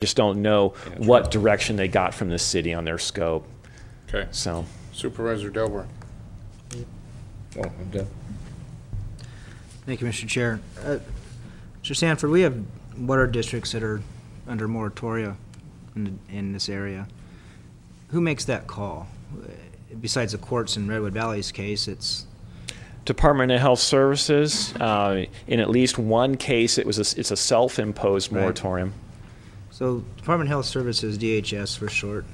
just don't know what direction they got from the city on their scope. Okay. So, Supervisor Delbert. Oh, I'm done. Thank you, Mr. Chair. Mr. Sanford, we have water districts that are under moratoria in this area. Who makes that call? Besides the courts in Redwood Valley's case, it's Department of Health Services. In at least one case, it's a self-imposed moratorium. So Department of Health Services, DHS for short,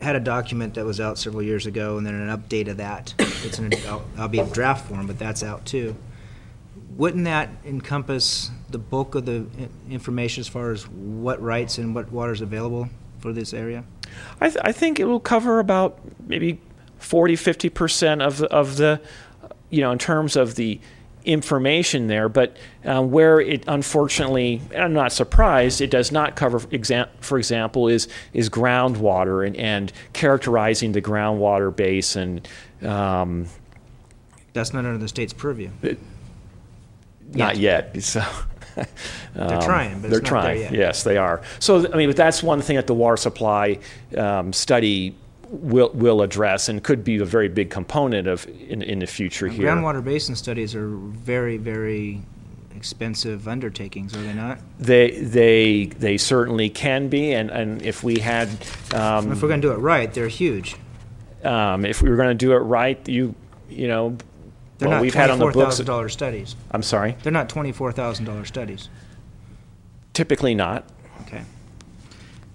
had a document that was out several years ago, and then an update of that. It's in albeit draft form, but that's out too. Wouldn't that encompass the bulk of the information as far as what rights and what water is available for this area? I think it will cover about maybe 40–50% of the, in terms of the information there, but where it unfortunately, and I'm not surprised, it does not cover, for example, is groundwater and characterizing the groundwater basin. That's not under the state's purview. Not yet. So they're trying, but they're it's not trying. there yet. Yes, they are. So I mean, but that's one thing that the water supply study will address, and could be a very big component of in the future here. Groundwater basin studies are very, very expensive undertakings, are they not? They certainly can be, and if we had, if we're going to do it right, they're huge. If we were going to do it right, They're well, not we've had on the books. $24,000 studies. I'm sorry. They're not $24,000 studies. Typically not. Okay.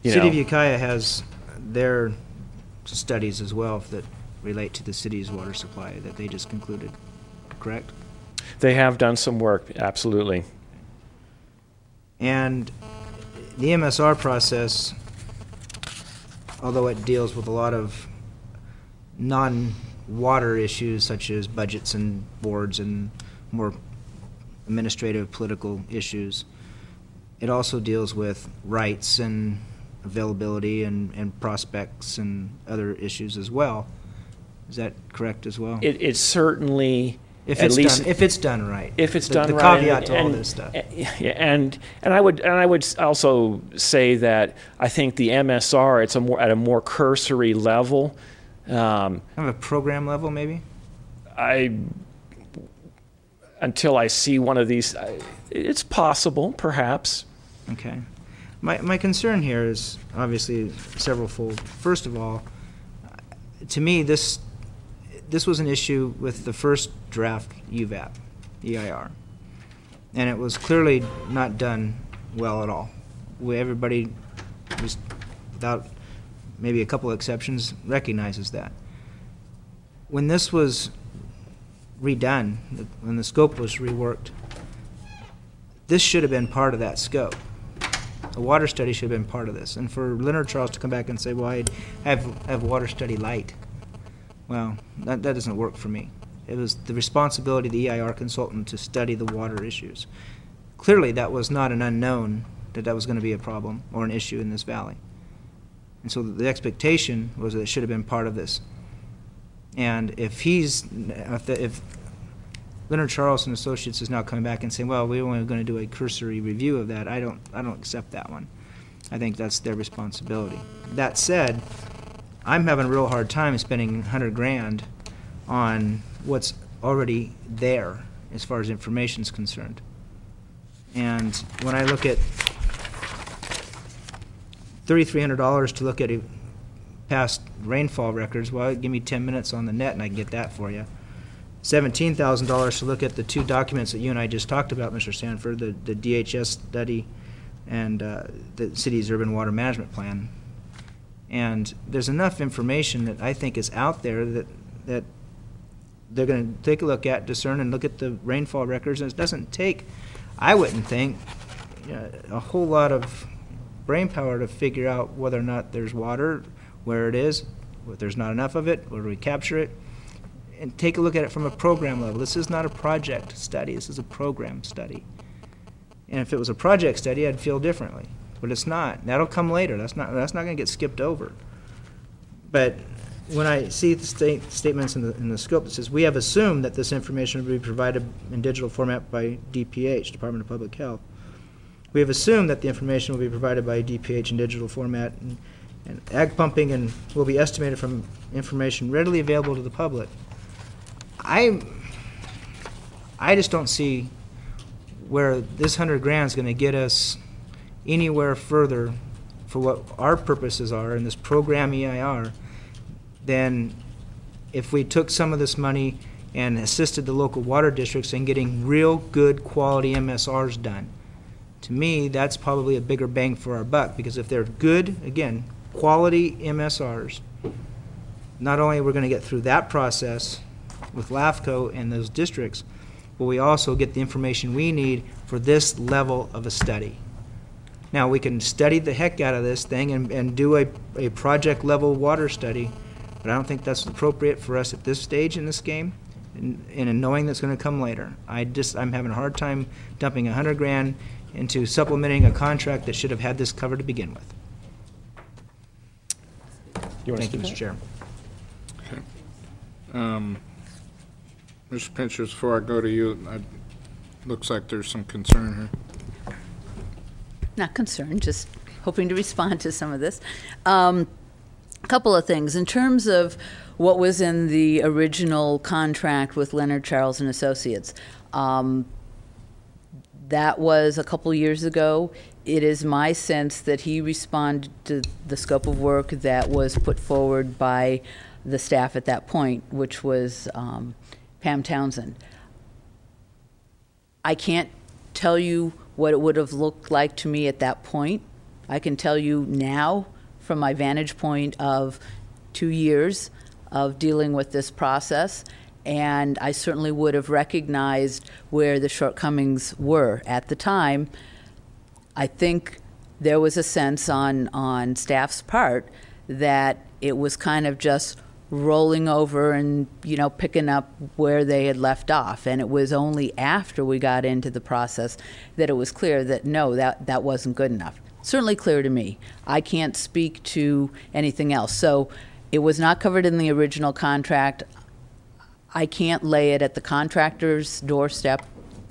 City of Ukiah has their studies as well that relate to the city's water supply that they just concluded, correct? They have done some work, absolutely. And the MSR process, although it deals with a lot of non-water issues such as budgets and boards and more administrative political issues, it also deals with rights and availability and prospects and other issues as well. Is that correct as well? It certainly, if at least if it's done right. If it's done the right, caveat to all this stuff. And I would also say that I think the MSR, it's at a more cursory level. Kind of a program level, maybe. Until I see one of these, it's possible, perhaps. Okay. My concern here is obviously severalfold. First of all, to me, this was an issue with the first draft UVAP, EIR, and it was clearly not done well at all. Everybody, was, without maybe a couple of exceptions, recognizes that. When this was redone, when the scope was reworked, this should have been part of that scope. A water study should have been part of this. And for Leonard Charles to come back and say, well, I have water study light, well, that doesn't work for me. It was the responsibility of the EIR consultant to study the water issues. Clearly, that was not an unknown that was going to be a problem or an issue in this valley. And so the expectation was that it should have been part of this. And if Leonard Charles and Associates is now coming back and saying, well, we're only going to do a cursory review of that, I don't accept that one. I think that's their responsibility. That said, I'm having a real hard time spending $100,000 on what's already there as far as information is concerned. And when I look at $3,300 to look at past rainfall records, well, give me 10 minutes on the net and I can get that for you. $17,000 to look at the two documents that you and I just talked about, Mr. Sanford, the DHS study and the city's urban water management plan. And there's enough information that I think is out there that they're going to take a look at, discern, and look at the rainfall records. And it doesn't take, I wouldn't think, a whole lot of brain power to figure out whether or not there's water, where it is, if there's not enough of it, where do we capture it, and take a look at it from a program level. This is not a project study, this is a program study. And if it was a project study, I'd feel differently, but it's not. That'll come later, that's not going to get skipped over. But when I see the statements in the scope that says, we have assumed that this information will be provided in digital format by DPH, Department of Public Health, We have assumed that the information will be provided by DPH in digital format, and ag pumping and will be estimated from information readily available to the public. I just don't see where this 100 grand is going to get us anywhere further for what our purposes are in this program EIR than if we took some of this money and assisted the local water districts in getting real good quality MSRs done. To me, that's probably a bigger bang for our buck, because if they're good, again, quality MSRs, not only are we going to get through that process with LAFCO and those districts, but we also get the information we need for this level of a study. Now, we can study the heck out of this thing and do a project level water study, but I don't think that's appropriate for us at this stage in this game, and in knowing that's going to come later. I'm having a hard time dumping 100 grand into supplementing a contract that should have had this covered to begin with. Thank you, Mr. Chair. Mr. Pinchers, before I go to you, looks like there's some concern here. Not concerned, just hoping to respond to some of this. A couple of things. In terms of what was in the original contract with Leonard Charles and Associates, that was a couple years ago. It is my sense that he responded to the scope of work that was put forward by the staff at that point, which was Pam Townsend. I can't tell you what it would have looked like to me at that point. I can tell you now, from my vantage point of 2 years of dealing with this process, and I certainly would have recognized where the shortcomings were at the time. I think there was a sense on staff's part that it was kind of just rolling over and, picking up where they had left off. And it was only after we got into the process that it was clear that, no, that wasn't good enough. Certainly clear to me. I can't speak to anything else. So it was not covered in the original contract. I can't lay it at the contractor's doorstep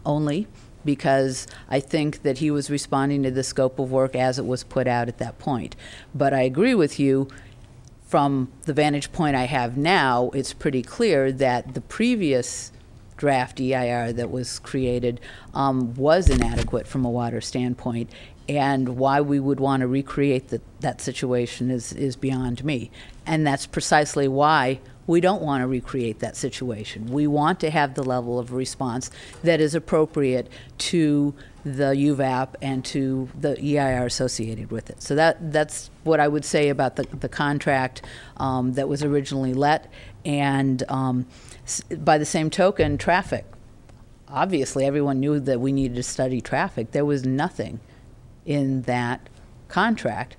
only, because I think that he was responding to the scope of work as it was put out at that point. But I agree with you, from the vantage point I have now, it's pretty clear that the previous draft EIR that was created was inadequate from a water standpoint, and why we would want to recreate that situation is beyond me. And that's precisely why we don't want to recreate that situation. We want to have the level of response that is appropriate to the UVAP and to the EIR associated with it. So that's what I would say about the contract that was originally let. And by the same token, traffic. Obviously, everyone knew that we needed to study traffic. There was nothing in that contract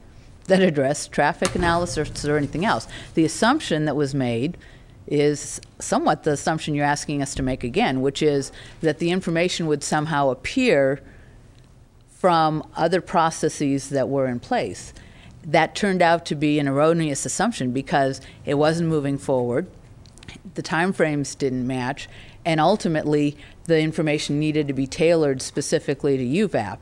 that addressed traffic analysis or anything else. The assumption that was made is somewhat the assumption you're asking us to make again, which is that the information would somehow appear from other processes that were in place. That turned out to be an erroneous assumption, because it wasn't moving forward, the timeframes didn't match, and ultimately the information needed to be tailored specifically to UVAP.